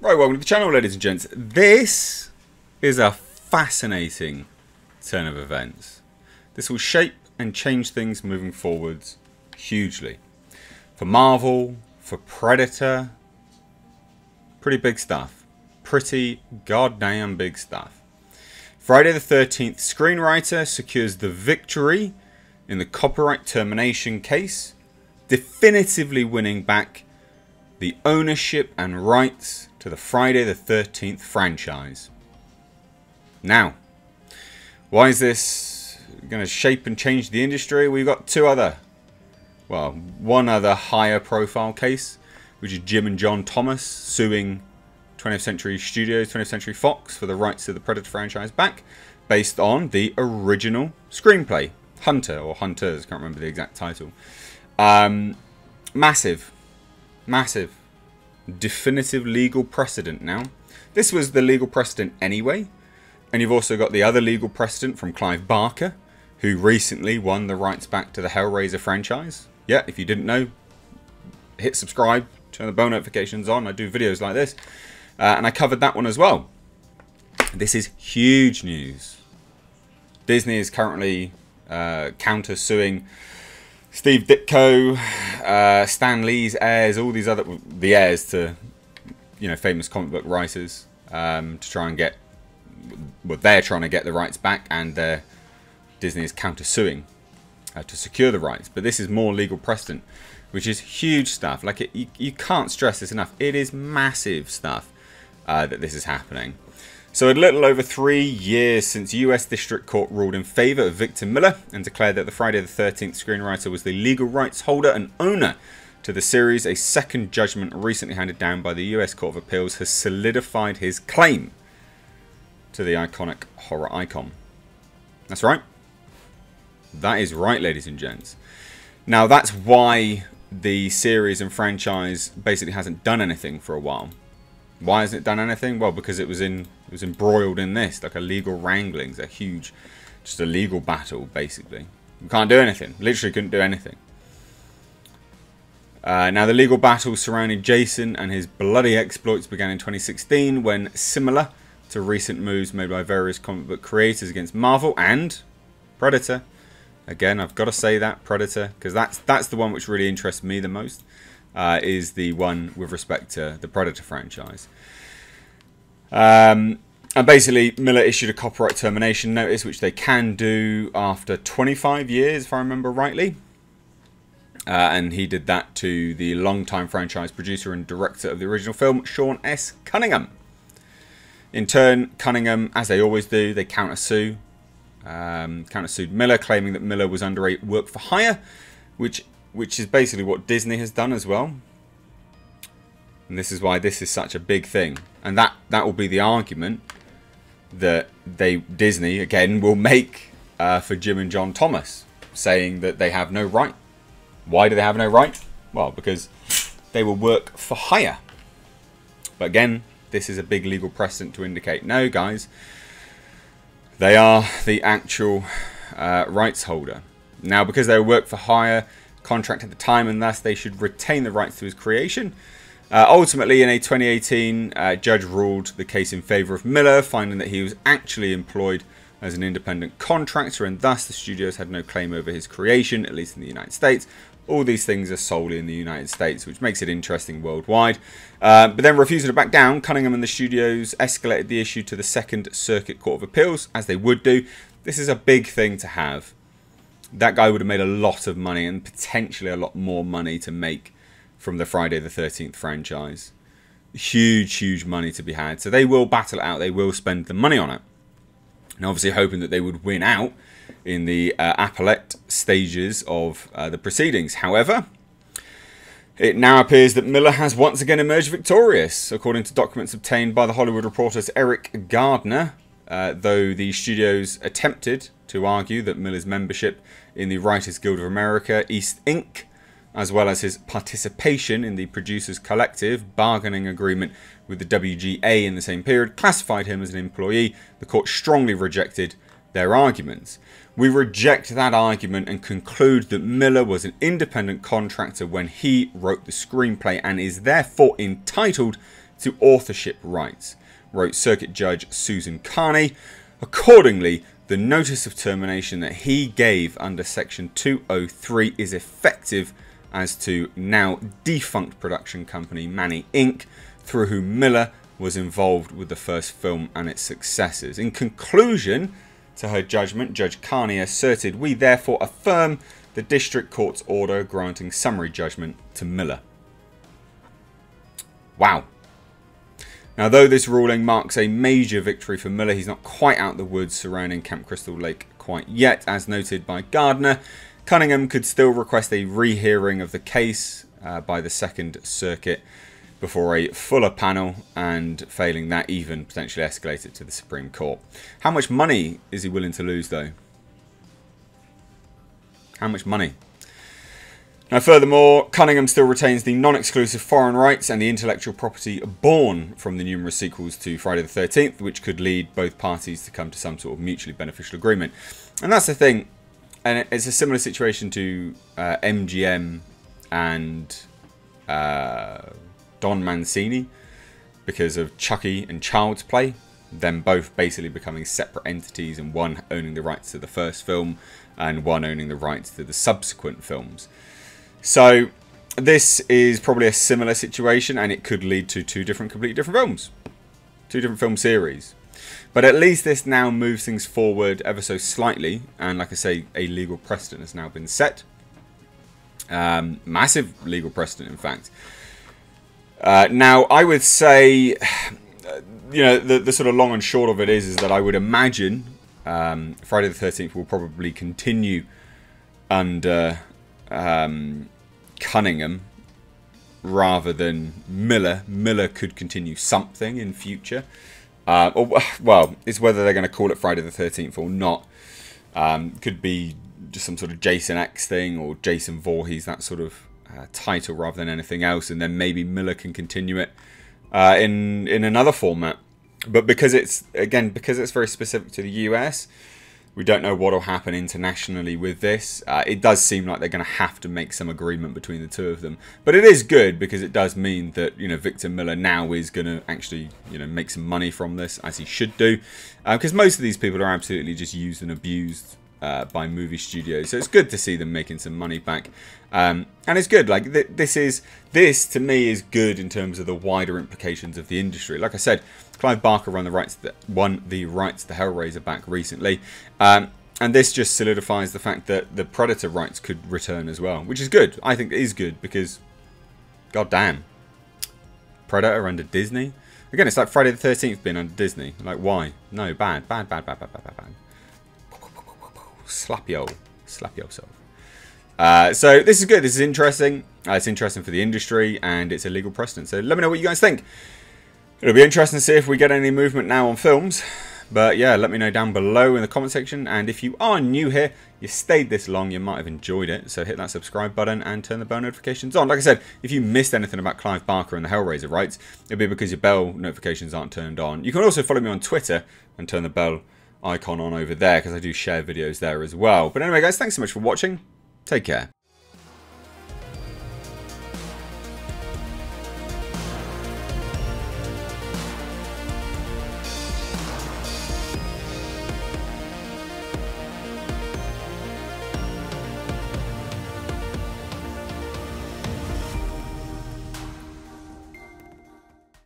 Right, welcome to the channel, ladies and gents. This is a fascinating turn of events. This will shape and change things moving forwards hugely. For Marvel, for Predator, pretty big stuff. Pretty goddamn big stuff. Friday the 13th screenwriter secures the victory in the copyright termination case, definitively winning back the ownership and rights to the Friday the 13th franchise. Now, why is this going to shape and change the industry? We've got one other higher profile case, which is Jim and John Thomas suing 20th Century Studios, 20th Century Fox for the rights to the Predator franchise back, based on the original screenplay, Hunter or Hunters, can't remember the exact title. Massive definitive legal precedent now. This was the legal precedent anyway, and you've also got the other legal precedent from Clive Barker, who recently won the rights back to the Hellraiser franchise. Yeah, if you didn't know, hit subscribe, turn the bell notifications on. I do videos like this, and I covered that one as well. This is huge news. Disney is currently counter-suing Steve Ditko, Stan Lee's heirs, all these other heirs to, famous comic book writers, to try and get, they're trying to get the rights back, and Disney is counter-suing to secure the rights. But this is more legal precedent, which is huge stuff. Like you can't stress this enough. It is massive stuff that this is happening. So a little over 3 years since US District Court ruled in favour of Victor Miller and declared that the Friday the 13th screenwriter was the legal rights holder and owner to the series, a second judgment recently handed down by the US Court of Appeals has solidified his claim to the iconic horror icon. That's right. That is right, ladies and gents. Now that's why the series and franchise basically hasn't done anything for a while. Why hasn't it done anything? Well, because it was embroiled in this, like a legal wranglings, just a legal battle, basically. You can't do anything. Literally couldn't do anything. Now, the legal battle surrounding Jason and his bloody exploits began in 2016, when, similar to recent moves made by various comic book creators against Marvel and Predator. Again, I've got to say that, Predator, because that's the one which really interests me the most. Is the one with respect to the Predator franchise. And basically, Miller issued a copyright termination notice, which they can do after 25 years, if I remember rightly. And he did that to the longtime franchise producer and director of the original film, Sean S. Cunningham. In turn, Cunningham, as they always do, they countersued Miller, claiming that Miller was under a work for hire, which is basically what Disney has done as well. And this is why this is such a big thing. And that will be the argument that Disney, again, will make for Jim and John Thomas, saying that they have no right. Why do they have no right? Well, because they will work for hire. But again, this is a big legal precedent to indicate, no, guys, they are the actual rights holder. Now, because they work for hire contract at the time, and thus they should retain the rights to his creation. Ultimately, in a 2018 judge ruled the case in favour of Miller, finding that he was actually employed as an independent contractor, and thus the studios had no claim over his creation, at least in the United States. All these things are solely in the United States, which makes it interesting worldwide. But then, refusing to back down, Cunningham and the studios escalated the issue to the Second Circuit Court of Appeals, as they would do. This is a big thing to have. That guy would have made a lot of money, and potentially a lot more money to make from the Friday the 13th franchise. Huge money to be had. So they will battle it out. They will spend the money on it. And obviously hoping that they would win out in the appellate stages of the proceedings. However, it now appears that Miller has once again emerged victorious, according to documents obtained by The Hollywood Reporter's Eric Gardner. Though the studios attempted to argue that Miller's membership in the Writers Guild of America, East Inc., as well as his participation in the Producers Collective bargaining agreement with the WGA in the same period, classified him as an employee, the court strongly rejected their arguments. We reject that argument and conclude that Miller was an independent contractor when he wrote the screenplay and is therefore entitled to authorship rights, wrote Circuit Judge Susan Carney. Accordingly, the notice of termination that he gave under Section 203 is effective as to now defunct production company Manny Inc., through whom Miller was involved with the first film and its successors. In conclusion to her judgment, Judge Carney asserted, "We therefore affirm the District Court's order granting summary judgment to Miller." Wow. Now, though this ruling marks a major victory for Miller, he's not quite out the woods surrounding Camp Crystal Lake quite yet. As noted by Gardner, Cunningham could still request a rehearing of the case by the Second Circuit before a fuller panel, and failing that, even potentially escalate it to the Supreme Court. How much money is he willing to lose, though? How much money? Now, furthermore, Cunningham still retains the non-exclusive foreign rights and the intellectual property born from the numerous sequels to Friday the 13th, which could lead both parties to come to some sort of mutually beneficial agreement. And that's the thing, and it's a similar situation to MGM and Don Mancini, because of Chucky and Child's Play, them both basically becoming separate entities, and one owning the rights to the first film and one owning the rights to the subsequent films. So this is probably a similar situation, and it could lead to completely different films, two different film series. But at least this now moves things forward ever so slightly, and like I say, a legal precedent has now been set. Massive legal precedent, in fact. Now, I would say, you know, the sort of long and short of it is that I would imagine Friday the 13th will probably continue under Cunningham rather than Miller. Miller could continue something in future. Well, it's whether they're going to call it Friday the 13th or not. Could be just some sort of Jason X thing or Jason Voorhees, that sort of title rather than anything else, and then maybe Miller can continue it in another format. But because it's very specific to the US, we don't know what will happen internationally with this. It does seem like they're going to have to make some agreement between the two of them. But it is good because it does mean that, you know, Victor Miller now is going to actually, you know, make some money from this, as he should do. Because most of these people are absolutely just used and abused by movie studios, so it's good to see them making some money back, and it's good. Like this to me is good in terms of the wider implications of the industry. Like I said, Clive Barker won the rights to Hellraiser back recently, and this just solidifies the fact that the Predator rights could return as well, which is good. I think it is good because, goddamn, Predator under Disney again. It's like Friday the 13th being under Disney. Like, why? No, bad. Slap yourself. So this is good. This is interesting. It's interesting for the industry, and it's a legal precedent. So let me know what you guys think. It'll be interesting to see if we get any movement now on films. But yeah, let me know down below in the comment section. And if you are new here, you stayed this long, you might have enjoyed it. So hit that subscribe button and turn the bell notifications on. Like I said, if you missed anything about Clive Barker and the Hellraiser rights, it'll be because your bell notifications aren't turned on. You can also follow me on Twitter and turn the bell icon on over there, because I do share videos there as well. But anyway, guys, thanks so much for watching. Take care.